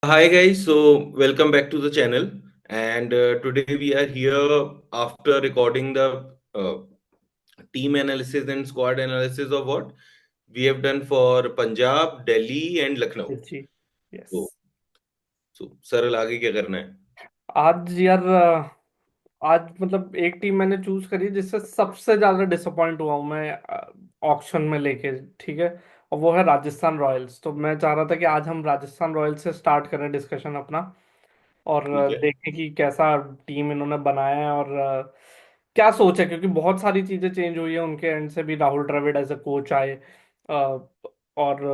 Hi guys, so welcome back to the channel. And today we are here after recording the team analysis and squad analysis of what we have done for Punjab, Delhi, and Lucknow. जी। Yes. So, सरल आगे क्या करना है? आज यार आज मतलब एक टीम मैंने चूज करी जिससे सबसे ज्यादा डिसअपॉइंट हुआ हूं मैं ऑक्शन में लेके। ठीक है। और वो है राजस्थान रॉयल्स। तो मैं चाह रहा था कि आज हम राजस्थान रॉयल्स से स्टार्ट करें डिस्कशन अपना। और ठीक है। देखें कि कैसा टीम इन्होंने बनाया है और क्या सोच है, क्योंकि बहुत सारी चीजें चेंज हुई है उनके एंड से भी। Rahul Dravid as a coach आए। और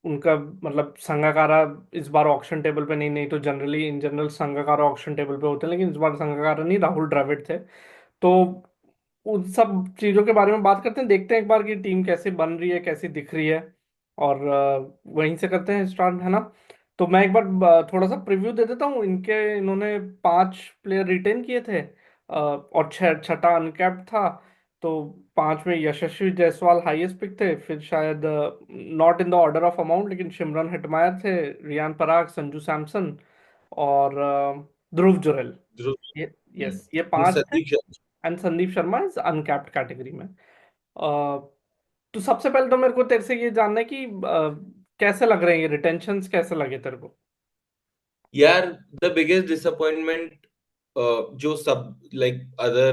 उनका मतलब संगाकारा इस बार ऑक्शन टेबल पे नहीं, नहीं तो generally in general Sangakkara auction table पे होते हैं, लेकिन इस बार संगाकारा नहीं, राहुल द्रविड़ थे। तो उन सब चीजों के बारे में बात करते हैं, देखते हैं एक बार कि टीम कैसे बन रही है, कैसी दिख रही है। और वहीं से करते हैं स्टार्ट, है ना। तो मैं एक बार थोड़ा सा प्रीव्यू दे देता हूँ इनके। इन्होंने 5 प्लेयर रिटेन किए थे, और छठा अनकैप्ड था। तो 5 में यशस्वी जायसवाल हाईएस्ट पिक थे, फिर शायद not in the order of amount, लेकिन सिमरन हेटमायर थे, रियान पराग, संजू सैमसन और ध्रुव जुरैल। ध्रुव। ये यस, ये हम्म। 5 थे। Sandeep Sharma. And Sandeep Sharma is uncapped category में। तो सबसे पहले तो मेरे को तेरे से ये जानना है कि कैसे लग रहे हैं ये रिटेंशंस, कैसे लगे तेरे को। यार, द बिगेस्ट डिसअपॉइंटमेंट जो सब like other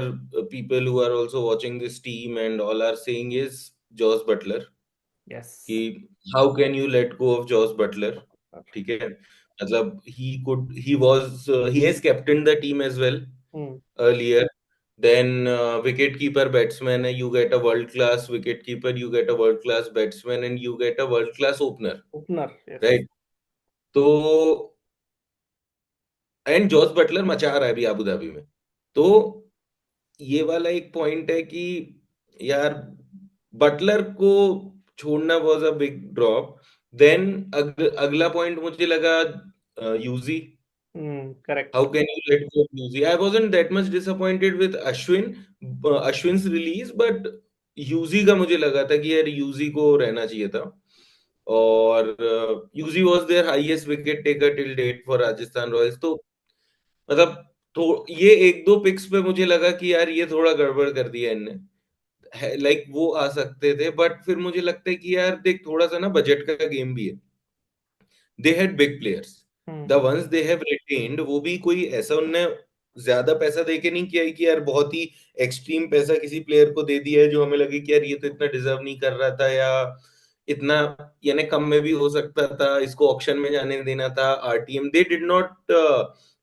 people who are also watching this team and all are saying is Josh Butler. Yes. कि how can you let go of Jos Buttler? ठीक है, मतलब he was he has captain the team as well hmm. Earlier. Then wicket keeper batsman है, you get a world class wicket keeper, you get a world class batsman and you get a world class opener. Opener, yes. Right. तो and Jos Buttler मचा रहा है अभी Abu Dhabi में. तो ये वाला एक पॉइंट है कि यार, बटलर को छोड़ना was a big drop. Then अगला पॉइंट मुझे लगा Yuzi. How correct. Can you let go Yuzi? I wasn't that much disappointed with Ashwin, Ashwin's release, but Yuzi का मुझे लगा था कि यार यूजी को रहना चाहिए था. और Yuzi was their highest wicket taker till date for Rajasthan Royals. तो मतलब, तो ये एक दो पिक्स पे मुझे लगा कि यार ये थोड़ा गड़बड़ कर दिया इनने. लाइक वो आ सकते थे, बट फिर मुझे लगता है कि यार देख, थोड़ा सा ना बजट का गेम भी है. They had big players. The hmm. Once they have retained, वो भी कोई ऐसा उनने ज्यादा पैसा दे के नहीं किया है कि यार बहुत ही एक्सट्रीम पैसा किसी प्लेयर को दे दिया है जो हमें लगे कि यार ये तो इतना डिजर्व नहीं कर रहा था, या इतना, यानी कम में भी हो सकता था, इसको ऑक्शन में जाने देना था. RTM, they did not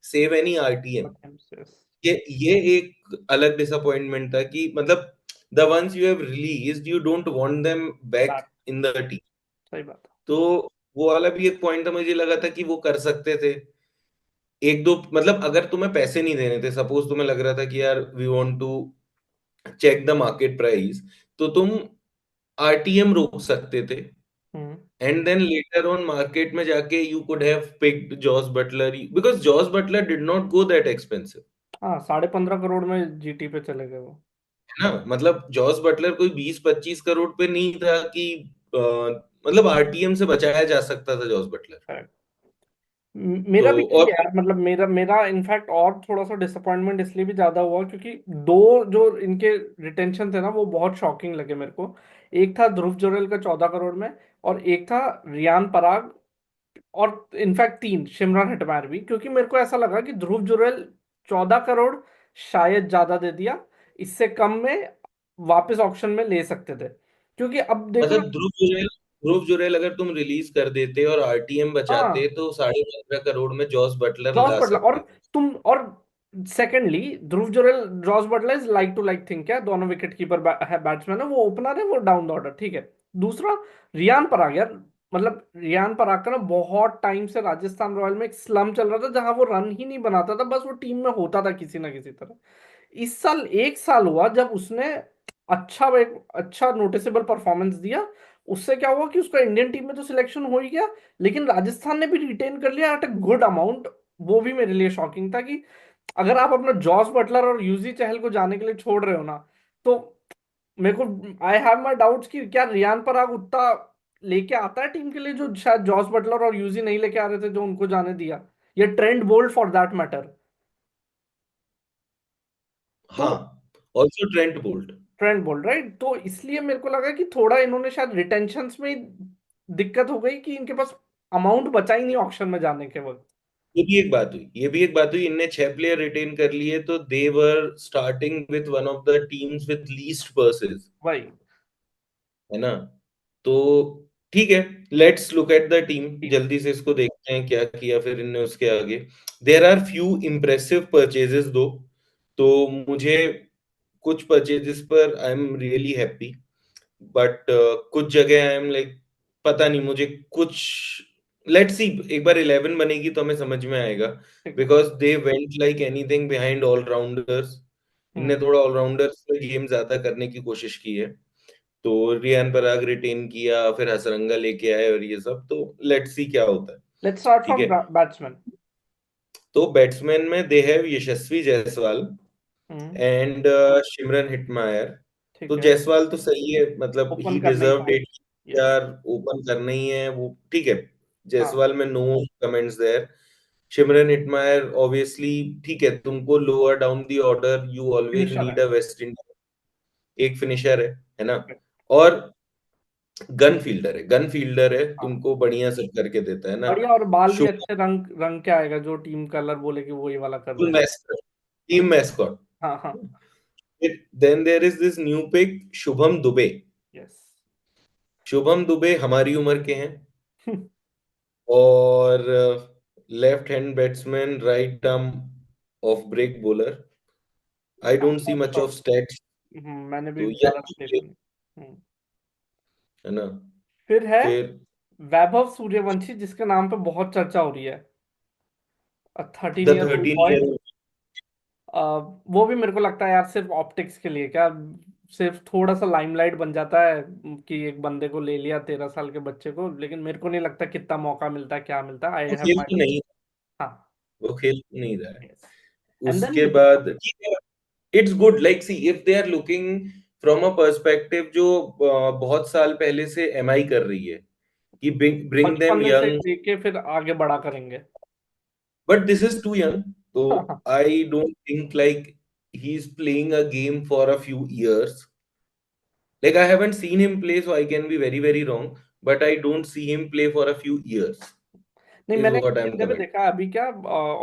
save any RTM. Yes. ये एक अलग डिसअपॉइंटमेंट था कि मतलब the ones you have released, you don't want them back back. In the team. सही बात है। तो वो वाला भी एक पॉइंट था, मुझे लगा था कि वो कर सकते थे. एक दो मतलब, अगर तुम्हें पैसे नहीं देने थे, सपोज तुम्हें लग रहा था कि यार we want to check the market price, तो तुम आरटीएम रोक सकते थे. Hmm. And then later on market में जाके you could have picked Jos Buttler, because Jos Buttler did not go that expensive. हाँ, 15.5 करोड़ में जीटी पे चले गए वो। है ना, मतलब जॉस बटलर कोई 20-25 करोड़ पे नहीं था कि मतलब आरटीएम से बचाया जा सकता था जॉस बटलर. करेक्ट। तो मेरा भी यही और है यार, मतलब मेरा मेरा इनफैक्ट और थोड़ा सा डिसअपॉइंटमेंट इसलिए भी ज्यादा हुआ क्योंकि दो जो इनके रिटेंशन थे ना, वो बहुत शॉकिंग लगे मेरे को। एक था ध्रुव जुरैल का 14 करोड़ में, और एक था रियान पराग, और इनफैक्ट तीन सिमरन हेटमायर भी, क्योंकि मेरे को ऐसा लगा कि ध्रुव जुरैल 14 करोड़ शायद ज्यादा दे दिया। इससे कम में वापस ऑक्शन में ले सकते थे, क्योंकि अब देखो मतलब ध्रुव जुरैल अगर तुम रिलीज कर देते और आरटीएम बचाते, हाँ, तो 15.5 करोड़ में जॉस बटलर जॉस ला बटलर और सकते थे. और secondly Dhruv Jurel, Jos Buttler is like to like thing, क्या दोनों विकेट कीपर है, बैट्समैन है, वो ओपनर है, वो डाउन द ऑर्डर, ठीक है। दूसरा, रियान पराग यार, मतलब रियान पराग का ना बहुत टाइम से राजस्थान रॉयल में एक स्लम चल रहा था जहां वो रन ही नहीं बनाता था, बस वो टीम में होता था किसी ना किसी तरह। इस साल 1 साल हुआ जब उसने एक अच्छा नोटिसेबल परफॉर्मेंस दिया। उससे क्या हुआ कि उसका इंडियन टीम में तो सिलेक्शन हो ही गया, लेकिन राजस्थान ने भी रिटेन कर लिया एट अ गुड अमाउंट। वो भी मेरे लिए शॉकिंग था कि अगर आप अपना जॉस बटलर और यूजी चहल को जाने के लिए छोड़ रहे हो ना, तो मेरे को आई हैव माई डाउट्स कि क्या रियान पराग उतना लेके आता है टीम के लिए, जो शायद जॉस बटलर और यूजी नहीं लेके आ रहे थे, जो उनको जाने दिया, या Trent Boult for that matter. तो हाँ, also Trent Boult. Trent Boult, right. तो इसलिए मेरे को लगा कि थोड़ा इन्होंने शायद रिटेंशंस में ही दिक्कत हो गई, कि इनके पास अमाउंट बचा ही नहीं ऑक्शन में जाने के वक्त। ये भी एक बात हुई, इनने 6 प्लेयर रिटेन कर लिए, तो they were starting with one of the teams with least purses, वही है ना? तो ठीक है, let's look at the team, team. जल्दी से इसको देखते हैं क्या किया फिर इनने उसके आगे। There are few impressive purchases दो, तो मुझे कुछ परचेजेस पर I am really happy, but कुछ जगह आई एम लाइक, पता नहीं मुझे कुछ। लेट्स सी, एक बार 11 बनेगी तो हमें समझ में आएगा, ठीक है। Because they went like anything behind allrounders. इनने हम्म। थोड़ा ऑलराउंडर्स में गेम ज्यादा करने की कोशिश की है, तो रियान पराग रिटेन किया, फिर हसरंगा लेके आए और ये सब, तो लेट्स सी क्या होता है। लेट्स स्टार्ट ठीक फ्रॉम है, बैट्समैन। तो बैट्समैन में they have Yashasvi Jaiswal hmm. And Shimron Hetmyer. तो ठीक है। जायसवाल तो सही है, मतलब ओपन ही करना ही डिजर्व्ड था। It, yes. यार ओपन करना ही है वो, ठीक है। हाँ। जायसवाल में no comments there. Shimron Hetmyer obviously ठीक है, तुमको lower down the order you always finisher है। नीड अ वेस्ट इंडीज, एक फिनिशर है ना? और गन फील्डर है, गन फील्डर है, हाँ, तुमको बढ़िया सब करके देता है ना? बढ़िया। और बाल भी शुभ, अच्छे रंग रंग के आएगा, जो टीम कलर बोलेगी वही वाला कर देगा। Team mascot. हाँ हाँ। Then there is this new pick Shubham Dubey. Yes. Shubham Dubey हमारी उम्र के हैं, और left hand batsman, right arm off break bowler. I don't see much of stats, मैंने भी तो ज्यादा देखा यह नहीं। है ना? फिर है फिर वैभव सूर्यवंशी, जिसके नाम पे बहुत चर्चा हो रही है। 13 the year old 13 boy. Year वो भी मेरे को लगता है यार, सिर्फ ऑप्टिक्स के लिए क्या, सिर्फ थोड़ा सा लाइमलाइट बन जाता है कि एक बंदे को ले लिया, 13 साल के बच्चे को, लेकिन मेरे को नहीं लगता कितना मौका मिलता है, क्या मिलता है। आई वो हैव खेल माई। तो नहीं, हाँ। वो खेल तो नहीं रहा है। यस। एंड देन उसके नीतीश बाद राणा। ठीक है, it's good, like see if they are looking from a perspective जो बहुत साल पहले से एमआई कर रही है, कि ब्रिंग बचपन देम में से यंग, लेके फिर आगे बड़ा करेंगे। But this is too young, तो हाँ। I don't think like he is playing a game for a few years. Like I haven't seen him play, so I can be very, very wrong. But I don't see him play for a few years, नहीं, is मैंने what एक I'm जगह coming. देखा अभी, क्या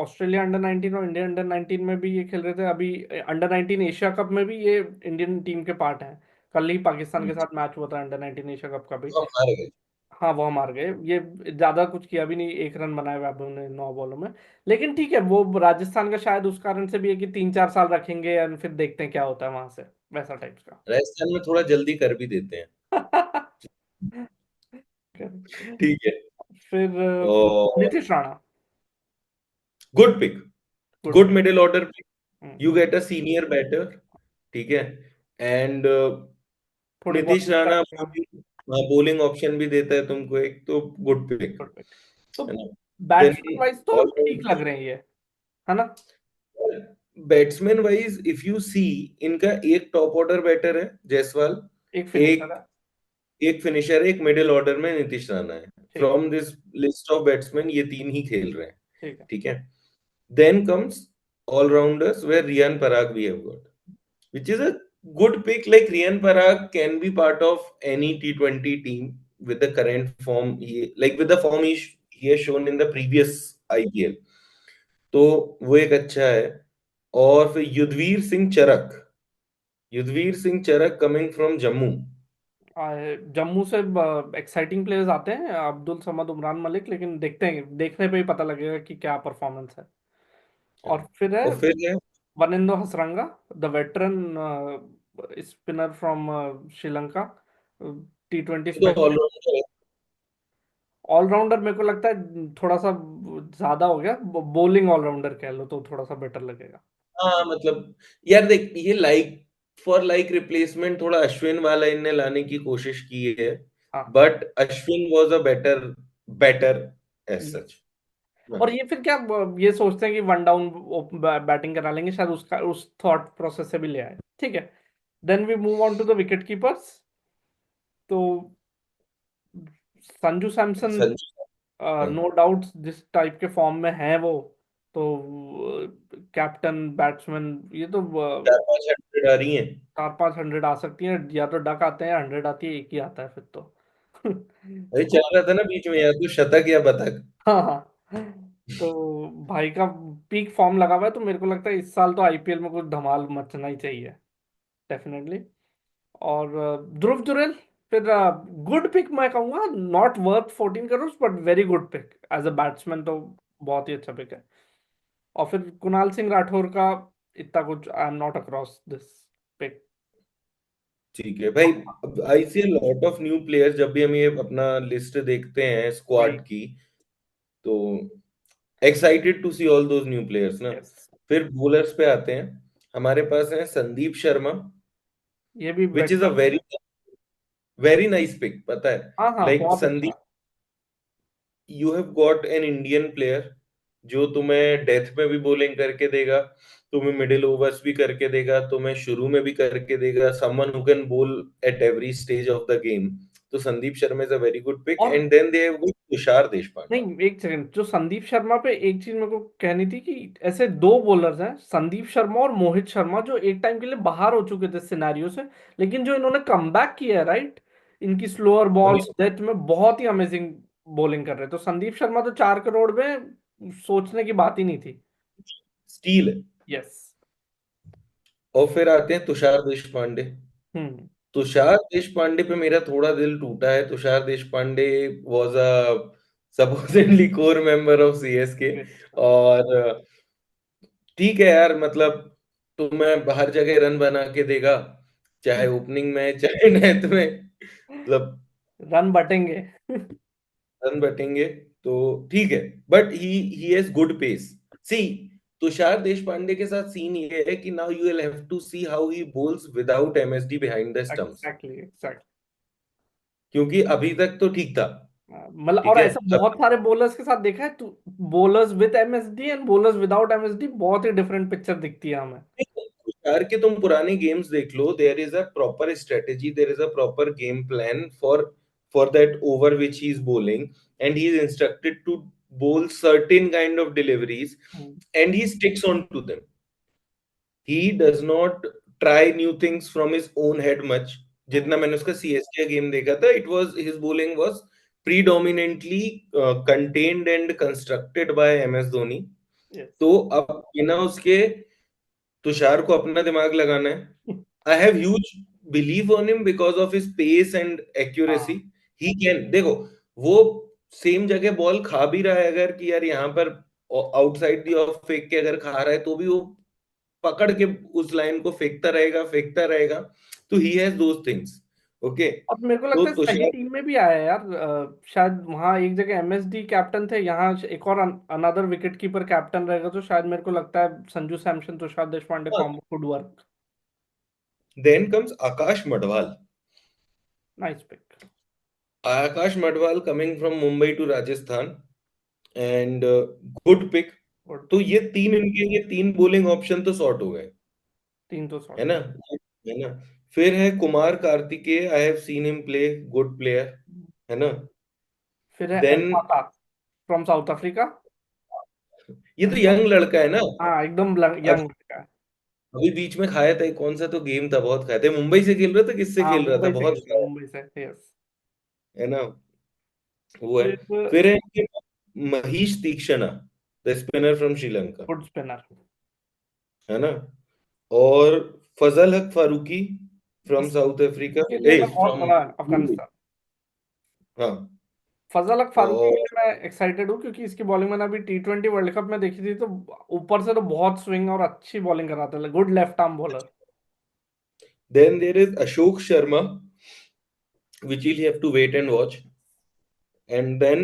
Australia under 19 और India under 19 में भी ये खेल रहे थे अभी। अंडर 19 एशिया कप में भी ये इंडियन टीम के पार्ट हैं। कल ही पाकिस्तान के साथ मैच हुआ था अंडर 19 एशिया कप का भी। तो हम हार गए। हाँ, वो मार गए। ये ज्यादा कुछ किया भी नहीं, 1 रन बनाए वैभव ने 9 बॉलों में। लेकिन ठीक है, वो राजस्थान का शायद उस कारण से भी है कि 3-4 साल रखेंगे और फिर देखते हैं क्या होता है वहां से, वैसा टाइप्स राजस्थान में थोड़ा जल्दी कर भी देते हैं। का। ठीक है। फिर और Nitish Rana. Good pick, good good pick. Middle order pick. You get a senior batter, ठीक है। एंड थोड़ी नीतीश बॉलिंग राणा करेगा। बॉलिंग ऑप्शन भी देता है तुमको एक, तो गुड पिक, गुड पिक। तो है ना? बैट्समैन देन वाइज तो ऑल ठीक लग रहे हैं ये, है ना। Batsman wise if you see, इनका एक टॉप ऑर्डर बैटर है जायसवाल, एक फिनिशर एक है। एक फिनिशर, एक मिडिल ऑर्डर में नीतीश राणा है। ठीक है। From this list of batsman ये तीन ही खेल रहे हैं, ठीक है। ठीक है। Then comes allrounders where Riyan Parag we have got, which is a good pick. Like Riyan Parag can be part of any T20 team with the current form, like with the form he has shown in the previous IPL, तो वो एक अच्छा है। और फिर युद्धवीर सिंह चरक coming from Jammu. Jammu से exciting players आते हैं, अब्दुल समद, उमरान मलिक, लेकिन देखते हैं, देखने पे ही पता लगेगा कि क्या परफॉर्मेंस है। और फिर है और फिर है, Wanindu Hasaranga, the veteran spinner from Sri Lanka, T20 तो स्पेशलिस्ट। ऑलराउंडर है। ऑलराउंडर मेरे को लगता है थोड़ा सा ज्यादा हो गया, बॉलिंग ऑलराउंडर कह लो तो थोड़ा सा बेटर लगेगा। हाँ मतलब, यार देख, ये लाइक फॉर लाइक रिप्लेसमेंट थोड़ा अश्विन वाला इनने लाने की कोशिश की है, हाँ। But Ashwin was a better batter as ये- सच। और ये फिर क्या, ये सोचते हैं कि 1 डाउन बैटिंग करा लेंगे, शायद उसका उस थॉट प्रोसेस से भी ले आए। ठीक है। Then we move on to the wicket keepers. तो संजू सैमसन संजू। हाँ। नो डाउट जिस टाइप के फॉर्म में है वो, तो कैप्टन बैट्समैन ये तो 4-5 100 आ रही हैं। 4-5 100 आ सकती हैं, या तो डक आते हैं, 100 आती है, एक ही आता है फिर तो। अरे और चल रहा था ना बीच में, या तो शतक या बतक। हाँ हाँ, तो भाई का पीक फॉर्म लगा हुआ है, तो मेरे को लगता है इस साल तो आईपीएल में कुछ धमाल मचना ही चाहिए, डेफिनेटली। और ध्रुव जुरैल फिर गुड पिक मैं कहूंगा, not worth 14 crore, but very good pick as a batsman, तो बहुत ही अच्छा पिक है। और फिर कुणाल सिंह राठौर का इतना कुछ I am not across this pick. ठीक है भाई। I see lot of new players जब भी हम ये अपना लिस्ट देखते हैं वही। स्क्वाड की, तो excited to see all those new players ना। यस। फिर बॉलर्स पे आते हैं। हमारे पास है संदीप शर्मा, ये भी which is a veteran. Very very nice pick, पता है। हाँ हाँ, लाइक बहुत संदीप, अच्छा। You have got an Indian player जो तुम्हें डेथ में भी बॉलिंग करके देगा, तुम्हें मिडिल ओवर्स भी करके देगा, तुम्हें शुरू में भी करके देगा, someone who can bowl at every stage of the game. तो Sandeep Sharma is a very good pick. और and then they have got Tushar Deshpande. नहीं, एक सेकंड, जो संदीप शर्मा पे एक चीज मेरे को कहनी थी कि ऐसे दो बॉलर्स हैं, संदीप शर्मा और मोहित शर्मा, जो एक टाइम के लिए बाहर हो चुके थे सिनेरियो से, लेकिन जो इन्होंने कमबैक किया है, राइट, इनकी स्लोअर वही बॉल्स डेथ में बहुत ही अमेजिंग बॉलिंग कर रहे हैं। तो संदीप शर्मा तो 4 करोड़ में सोचने की बात ही नहीं थी। स्टील है। यस। और फिर आते हैं तुषार देशपांडे। हम्म। तुषार देशपांडे पे मेरा थोड़ा दिल टूटा है। Tushar Deshpande was a supposedly core member of CSK. और ठीक है यार, मतलब तुम्हें हर जगह रन बना के देगा, चाहे ओपनिंग में चाहे नेट में, मतलब रन बटेंगे। रन बटेंगे, तो ठीक है। But he has good pace. See, Tushar Deshpande के साथ सीन ये है कि now you will have to see how he bowls without MSD behind the stumps. Exactly exactly. क्योंकि अभी तक तो ठीक था। मतलब, और ठीक है। ऐसा बहुत सारे बॉलर्स के साथ देखा है तू, bowlers with MSD and bowlers without MSD, बहुत ही डिफरेंट पिक्चर दिखती है हमें। तुषार के तुम पुराने गेम्स देख लो, there is a proper strategy, there is a proper game plan for that over which he is bowling, and he is instructed to bowl certain kind of deliveries, hmm. and he sticks on to them. He does not try new things from his own head much. हम्म। जितना मैंने उसका CSK game देखा था, it was his bowling was predominantly contained and constructed by M S Dhoni. Yes. तो अब बिना उसके तुषार को अपना दिमाग लगाना है। I have huge believe on him because of his pace and accuracy. हाँ। ही कैन, देखो, वो सेम जगह बॉल खा भी रहा है अगर, कि यार यहाँ पर आउटसाइड दी ऑफ फेंक के अगर खा रहा है, तो भी वो पकड़ के उस लाइन को फेंकता रहेगा। तो he has those things. Okay. और मेरे को तो लगता है सही तुषार, टीम में भी आया है यार, शायद वहां एक जगह एमएसडी कैप्टन थे, यहाँ एक और अनदर विकेट कीपर कैप्टन रहेगा, तो शायद मेरे को लगता है Sanju Samson Tushar Deshpande combo could work. Then comes Akash Madhwal. Nice pick. Akash Madhwal coming from Mumbai to Rajasthan, and good pick. Good तो पिक। ये तीन बॉलिंग ऑप्शन तो सॉर्ट हो गए, 300 शॉट है ना। हो है ना। फिर है Kumar Kartikeya, I have seen him play, good player, गए। है ना। फिर है देन एल्फाका फ्रॉम साउथ अफ्रीका। ये तो यंग लड़का है ना। हाँ, एकदम अब यंग लड़का है। अभी बीच में खाया था, कौन सा तो गेम था, बहुत खाया था, मुंबई से खेल रहा था, किससे हाँ, खेल रहा था, मुंबई से बहुत खेल रहा है, खाया, मुंबई से, यस। है ना। वो है। फिर फिर है इनके महीश तीक्ष्णा, the spinner from Sri Lanka, good spinner. है ना। और फजल हक फारूकी फ्रॉम साउथ अफ्रीका, इसके लिए ए मैं बहुत फ्रॉम, बड़ा अफगानिस्तान। हाँ। फजल हक फारूकी और के लिए मैं एक्साइटेड हूँ, क्योंकि इसकी बॉलिंग मैंने अभी T20 वर्ल्ड कप में देखी थी, तो ऊपर से तो बहुत स्विंग और अच्छी बॉलिंग कराता है, good left arm bowler. Then there is Ashok Sharma, which you'll have to wait and watch. And then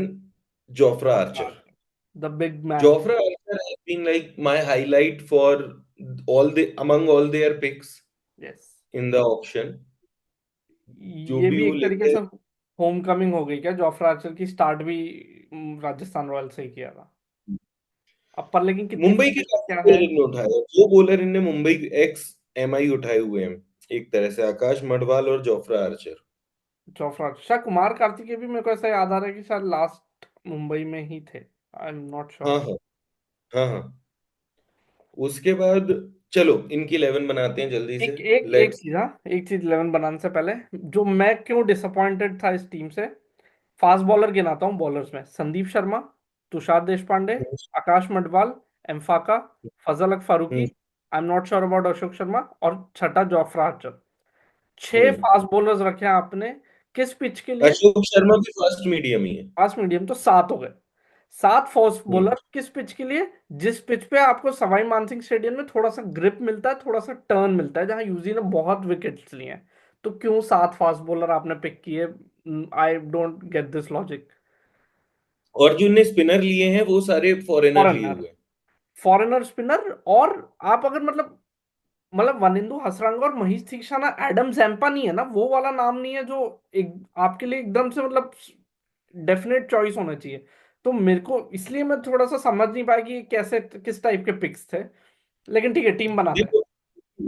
Jofra Archer. The big man. Jofra Archer has been like my highlight for among all their picks yes. in the auction. जो ये भी भी वो एक तरीके लेते से हैं। होम कमिंग हो गई क्या, जोफ्रा आर्चर की स्टार्ट भी राजस्थान रॉयल्स से ही किया था। अब पर लेकिन कितनी मुंबई के फॉर्म काफी क्या है। बॉलर ने उठाए हैं। दो बॉलर इनने मुंबई एक्स एमआई उठाए हुए हैं, एक तरह से आकाश मडवाल और जोफ्रा आर्चर। जोफ्रा शायद कुमार कार्तिकेय भी मेरे को ऐसा याद आ रहा है कि शायद लास्ट मुंबई में ही थे। आई एम नॉट हाँ श्योर। हाँ हाँ हाँ। उसके बाद चलो इनकी 11 बनाते हैं जल्दी से। एक एक एक लेट्स। चीज, हाँ, एक चीज 11 बनाने से पहले, जो मैं क्यों डिसअपॉइंटेड था इस टीम से, फास्ट बॉलर गिनाता हूँ बॉलर्स में: संदीप शर्मा, तुषार देशपांडे, आकाश Madhwal, Maphaka, Fazalhaq Farooqi, I am not sure about Ashok Sharma, और छठा जोफ्रा आर्चर। छह हम्म। फास्ट बॉलर्स रखे हैं आपने किस पिच के लिए? अशोक शर्मा भी फास्ट मीडियम ही है। फास्ट मीडियम, तो सात हो गए। सात फास्ट हम्म। बॉलर किस पिच के लिए? जिस पिच पे आपको सवाई मानसिंह स्टेडियम में थोड़ा सा ग्रिप मिलता है, थोड़ा सा टर्न मिलता है, जहां यूजी ने बहुत विकेट्स लिए हैं। तो क्यों सात फास्ट बॉलर आपने पिक किए? I don't get this logic. और जो ने स्पिनर लिए हैं वो सारे फॉरेनर लिए फॉरेनर, हुए हैं। Foreigner spinner. और आप अगर मतलब वनिंदु हसरंगा और महीश तीक्षाना, एडम जैम्पा नहीं है ना, वो वाला नाम नहीं है जो एक आपके लिए एकदम से मतलब डेफिनेट चॉइस होना चाहिए। तो मेरे को इसलिए मैं थोड़ा सा समझ नहीं पाया कि कैसे, किस टाइप के पिक्स थे। लेकिन ठीक है, टीम बनाते हैं। देखो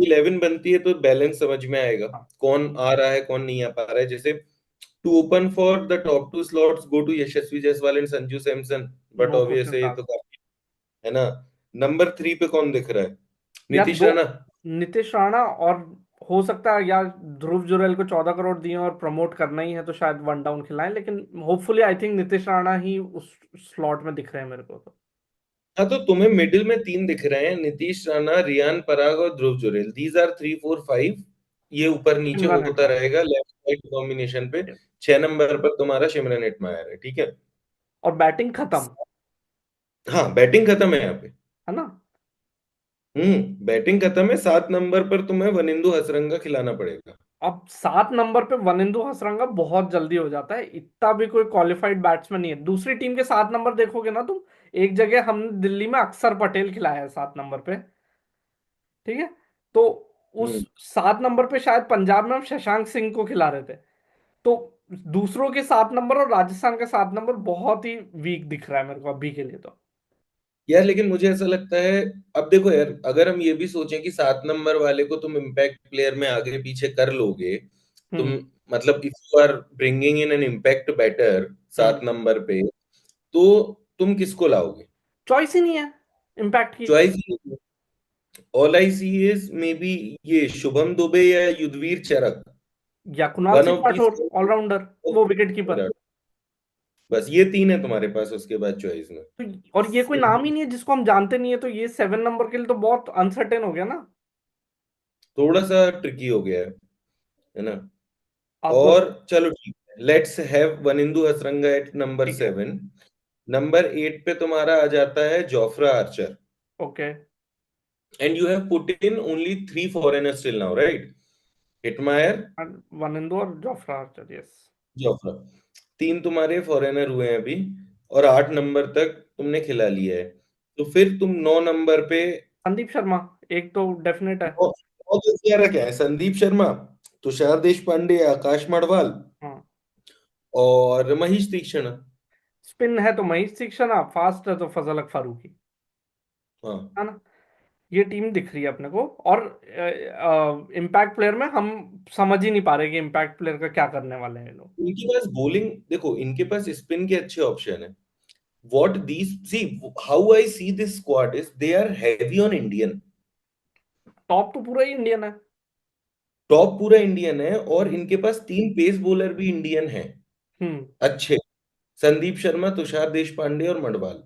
11 बनती है तो बैलेंस समझ में आएगा। हाँ, कौन आ रहा है कौन नहीं आ पा रहा है। जैसे to open for the top two slots go to Yashasvi Jaiswal and Sanju Samson. But no obviously question ये तो आस्क्ड। काफी है ना। नंबर 3 पे कौन दिख रहा है? यार नीतीश दो, राणा। नीतीश राणा, और हो सकता है यार ध्रुव जुरैल को 14 करोड़ दिए और प्रमोट करना ही है तो शायद वन डाउन खिलाएं, लेकिन hopefully I think Nitish Rana ही उस स्लॉट में दिख रहे हैं मेरे को तो। हाँ तो तुम्हें मिडिल में तीन दिख रहे हैं, नीतीश राणा, रियान पराग और ध्रुव जुरैल। These are 3 4 5। ये ऊपर नीचे सिमरन होता हेटमायर। रहेगा लेफ्ट राइट कॉम्बिनेशन पे। 6 नंबर पर तुम्हारा सिमरन हेटमायर है, ठीक है। और बैटिंग खत्म, हाँ बैटिंग खत्म है यहाँ पे। है ना? बैटिंग खत्म है। 7 नंबर पर तुम्हें वनिंदु हसरंगा खिलाना पड़ेगा। अब 7 नंबर पे वनिंदु हसरंगा बहुत जल्दी हो जाता है, इतना भी कोई क्वालिफाइड बैट्समैन नहीं है। दूसरी टीम के 7 नंबर देखोगे ना तुम, एक जगह हमने दिल्ली में अक्षर पटेल खिलाया है 7 नंबर पे, ठीक है? तो उस हम्म 7 नंबर पे शायद पंजाब में हम शशांक सिंह को खिला रहे थे। तो दूसरों के 7 नंबर और राजस्थान का 7 नंबर बहुत ही वीक दिख रहा है मेरे को अभी के लिए तो। यार लेकिन मुझे ऐसा लगता है, अब देखो यार, अगर हम ये भी सोचें कि 7 नंबर वाले को तुम इम्पैक्ट प्लेयर में आगे पीछे कर लोगे, तुम हम्म। मतलब if you are bringing in an impact batter hmm. 7 number पे, तो तुम किसको लाओगे? चॉइस ही नहीं है इम्पैक्ट की। Choice. All I see is maybe ये शुभम दुबे या युधवीर चरक। या Kunal one Singh of these. Rathore, allrounder, वो विकेट कीपर। बस ये तीन है तुम्हारे पास उसके बाद चॉइस में। तो और ये कोई नाम ही नहीं है जिसको हम जानते नहीं है, तो ये 7 नंबर के लिए तो बहुत अनसर्टेन हो गया ना। थोड़ा सा ट्रिकी हो गया है ना। आप और बताओ। चलो ठीक है, let's have Wanindu Hasaranga at number ठीक है। 7। नंबर 8 पे तुम्हारा आ जाता है Jofra Archer. Okay. And you have put in only 3 foreigners till now, right? Hetmyer, Wanindu और जोफ्रा आर्चर, यस। जोफ्रा। तीन तुम्हारे फॉरेनर हुए हैं अभी। और 8 नंबर तक तुमने खिला लिया है। तो फिर तुम 9 नंबर पे। संदीप शर्मा एक तो डेफिनेट है। और तो क्या रखे हैं? संदीप शर्मा, तुषार देशपांडे, आकाश मडवाल हाँ, और महीश तीक्ष्ण। स्पिन है तो महेश तीक्षणा, फास्ट है तो फजल अक फारूकी, हाँ। है ना? ये टीम दिख रही है अपने को। और इम्पैक्ट प्लेयर में हम समझ ही नहीं पा रहे कि इम्पैक्ट प्लेयर का क्या करने वाले हैं ये लोग। इनके पास बॉलिंग देखो, इनके पास स्पिन के अच्छे ऑप्शन है। What these see, how I see this squad is they are heavy on Indian। Top तो पूरा ही इंडियन है। टॉप पूरा इंडियन है और इनके पास तीन पेस बॉलर भी इंडियन हैं हम्म। अच्छे। संदीप शर्मा, तुषार देशपांडे और मडवाल।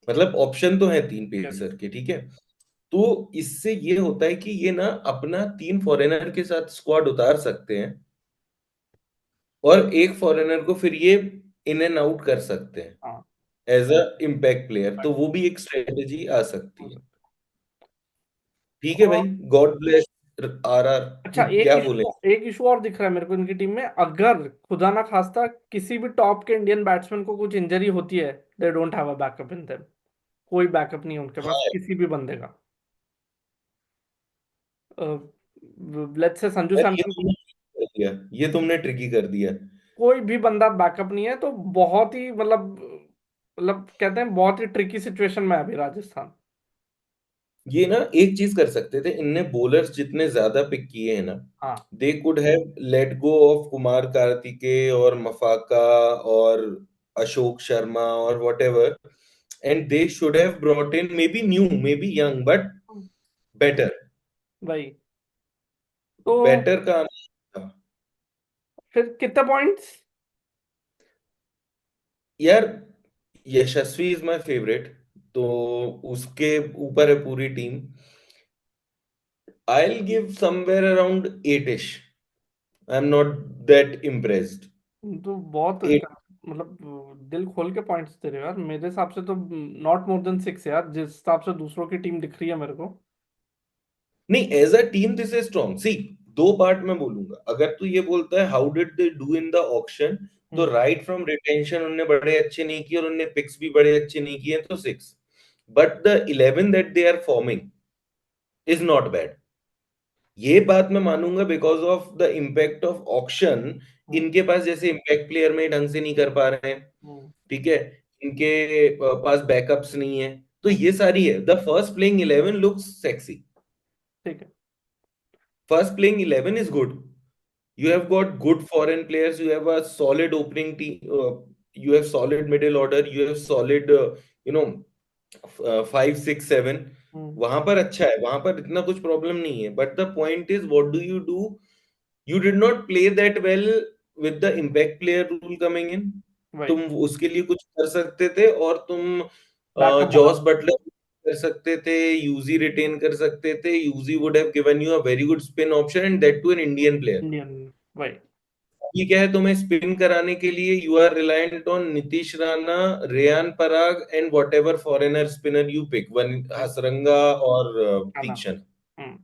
मतलब ऑप्शन तो है तीन yes। पेसर के, ठीक है। तो इससे ये होता है कि ये ना अपना 3 फॉरेनर के साथ स्क्वाड उतार सकते हैं और एक फॉरेनर को फिर ये इन एंड आउट कर सकते हैं हाँ, एज अ इम्पैक्ट प्लेयर। तो वो भी एक स्ट्रेटेजी आ हो सकती है। सकता ठीक है। है भाई। God bless R R. अच्छा, क्या बोले? एक इशू और दिख रहा है मेरे को इनकी टीम में। अगर खुदा ना खास्ता किसी भी टॉप के इंडियन बैट्समैन को कुछ इंजरी होती है, they don't have a backup in them. कोई बैकअप नहीं है उनके पास हाँ किसी भी बंदे का। लेट्स से संजू यार, सैमसन, ये तुमने ट्रिकी कर दिया। कोई भी बंदा बैकअप नहीं है, तो बहुत ही मतलब कहते हैं बहुत ही ट्रिकी सिचुएशन में है अभी राजस्थान। ये ना एक चीज कर सकते थे, इनने बॉलर्स जितने ज्यादा पिक किए हैं ना, हाँ they could have let go of Kumar Kartikeya और मफाका और अशोक शर्मा और whatever, and they should have brought in may be new, may be young, but better. भाई, तो बेटर का था। फिर कितने पॉइंट्स? यार यशस्वी इज माय फेवरेट, तो उसके ऊपर है पूरी team. I will give somewhere around 8ish. I am not that impressed. तो बहुत मतलब दिल खोल के पॉइंट्स दे रहे हो यार। मेरे हिसाब से तो नॉट मोर देन 6 यार, जिस हिसाब से दूसरों की टीम दिख रही है मेरे को। नहीं, as a team this is strong. See, दो पार्ट में बोलूंगा। अगर तू ये बोलता है how did they do in the auction, तो हम्म। राइट फ्रॉम रिटेंशन उन्होंने बड़े अच्छे नहीं किए और उन्होंने पिक्स भी बड़े अच्छे नहीं किए, तो 6। But the 11 that they are forming is not bad. ये बात मैं मानूंगा because of the impact of auction. Hmm. इनके पास जैसे इम्पैक्ट प्लेयर में ढंग से नहीं कर पा रहे हैं, हम्म। ठीक है, इनके पास बैकअप्स नहीं है, तो हम्म। ये सारी है। The first playing 11 looks sexy. ठीक है। First playing 11 is good. You have got good foreign players. You have a solid opening team. You have solid middle order. You have solid, you know, 5, 6, 7. हम्म। वहां पर अच्छा है, वहां पर इतना कुछ प्रॉब्लम नहीं है, but the point is what do you do? You did not play that well with the impact player rule coming in. वही। तुम उसके लिए कुछ कर सकते थे, और तुम बैकअप बना। जॉस बटलर कर सकते थे, यूजी रिटेन कर सकते थे। Yuzi would have given you a very good spin option, and that too an Indian player. Indian. वही। ये क्या है, तुम्हें स्पिन कराने के लिए you are reliant on Nitish Rana, Riyan Parag, and what ever foreigner spinner you pick, one वही। हसरंगा और आना। तीक्ष्ण। हम्म।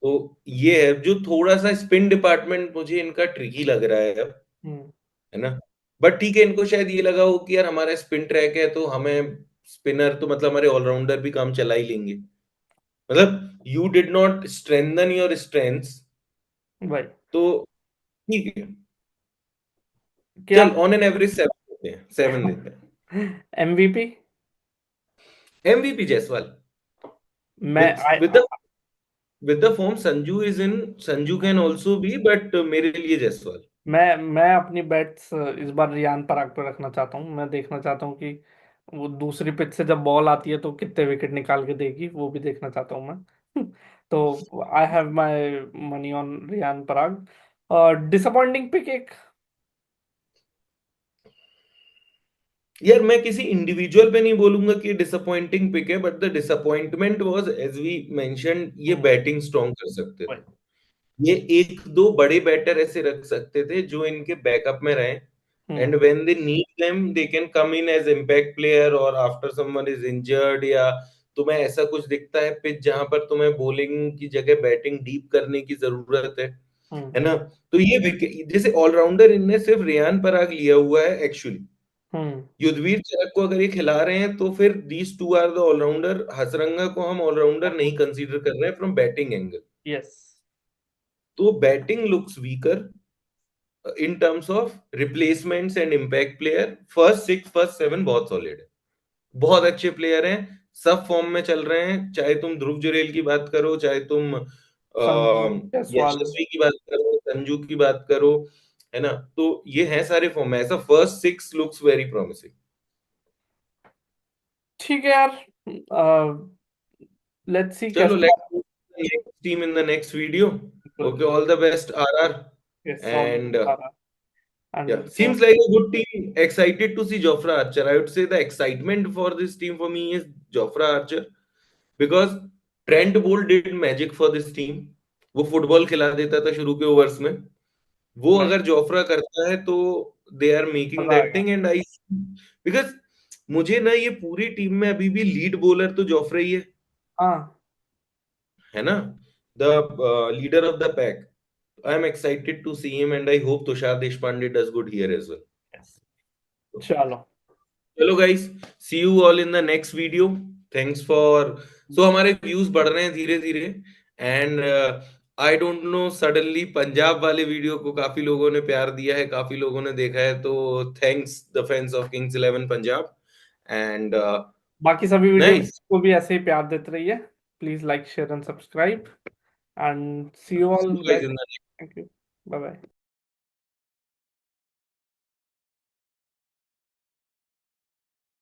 तो ये है जो थोड़ा सा स्पिन डिपार्टमेंट मुझे इनका ट्रिकी लग रहा है अब, हम्म। है ना। बट ठीक है, इनको शायद ये लगा हो कि यार हमारा स्पिन ट्रैक है, तो हमें स्पिनर तो मतलब हमारे ऑलराउंडर भी काम चला ही लेंगे। मतलब you did not strengthen your strengths, वही। तो ठीक है। क्या? चल ऑन एन एवरेज 7 देते हैं, 7 देते हैं। एमवीपी? एमवीपी जायसवाल। मैं with with the with the form Sanju is in, Sanju can also be, but मेरे लिए जायसवाल। मैं अपनी बेट्स इस बार रियान पराग पे रखना चाहता हूँ। मैं देखना चाहता हूँ कि वो दूसरी पिच से जब बॉल आती है तो कितने विकेट निकाल के देगी, वो भी देखना चाहता हूँ मैं। तो I have my money on Riyan Parag. और डिसअपॉइंटिंग पिक एक। यार मैं किसी इंडिविजुअल पे नहीं बोलूंगा कि डिसअपॉइंटिंग पिक है, but the disappointment was as we mention, ये हम्म। बैटिंग स्ट्रॉन्ग कर सकते थे। वही। ये एक दो बड़े बैटर ऐसे रख सकते थे जो इनके बैकअप में रहे, hmm. And when they need them they can come in as impact player, और आफ्टर समवन इज इंजर्ड, या तुम्हें ऐसा कुछ दिखता है पिच जहां पर तुम्हें बॉलिंग की जगह बैटिंग डीप करने की जरूरत हम्म। है ना। तो ये जैसे ऑलराउंडर इनने सिर्फ रेयान पराग लिया हुआ है एक्चुअली। हम्म। युद्धवीर चहल को अगर ये खिला रहे हैं, तो फिर these two are the allrounder. Hasaranga को हम ऑलराउंडर नहीं कंसीडर कर रहे हैं फ्रॉम बैटिंग एंगल। यस। तो batting looks weaker in terms of replacements and impact player. First 6, first 7 बहुत सॉलिड है, बहुत अच्छे प्लेयर हैं, सब फॉर्म में चल रहे हैं। चाहे तुम ध्रुव जुरैल की बात करो, चाहे तुम संजू जायसवाल। यशस्वी की बात करो, संजू की बात करो, है ना। तो ये है सारे फॉर्म में, ऐसा फर्स्ट 6 लुक्स वेरी प्रॉमिसिंग। ठीक है यार। लेट्स सी चलो, कैसा। Let's next team in the next video. Okay, all the best RR. Yes, all and and yeah, seems like a good team. Excited to see Jofra Archer. I would say the excitement for this team for me is Jofra Archer, because Trent Boult did magic for this team. वो football खिला देता था शुरू के overs में, वो भाई, अगर जोफ्रा करता है तो दे आर मेकिंग मजा दैट आएगा। थिंग। एंड आई, बिकॉज मुझे ना ये पूरी टीम में अभी भी लीड बॉलर तो जोफ्रा ही हाँ। है ना, the leader of the pack. I am excited to see him, and I hope Tushar Deshpande does good here as well. Yes. चलो। चलो guys, see you all in the next video. Thanks for, so हमारे व्यूज बढ़ रहे हैं धीरे धीरे, and I don't know, suddenly Punjab वाले वीडियो को काफी लोगों ने प्यार दिया है, काफी लोगों ने देखा है, तो thanks the fans of Kings 11 Punjab. And बाकी सभी वीडियो नाइस। को भी ऐसे ही प्यार देते रहिए। please like, share, and subscribe. And see you See all you guys guys. in the Thank you. Bye bye.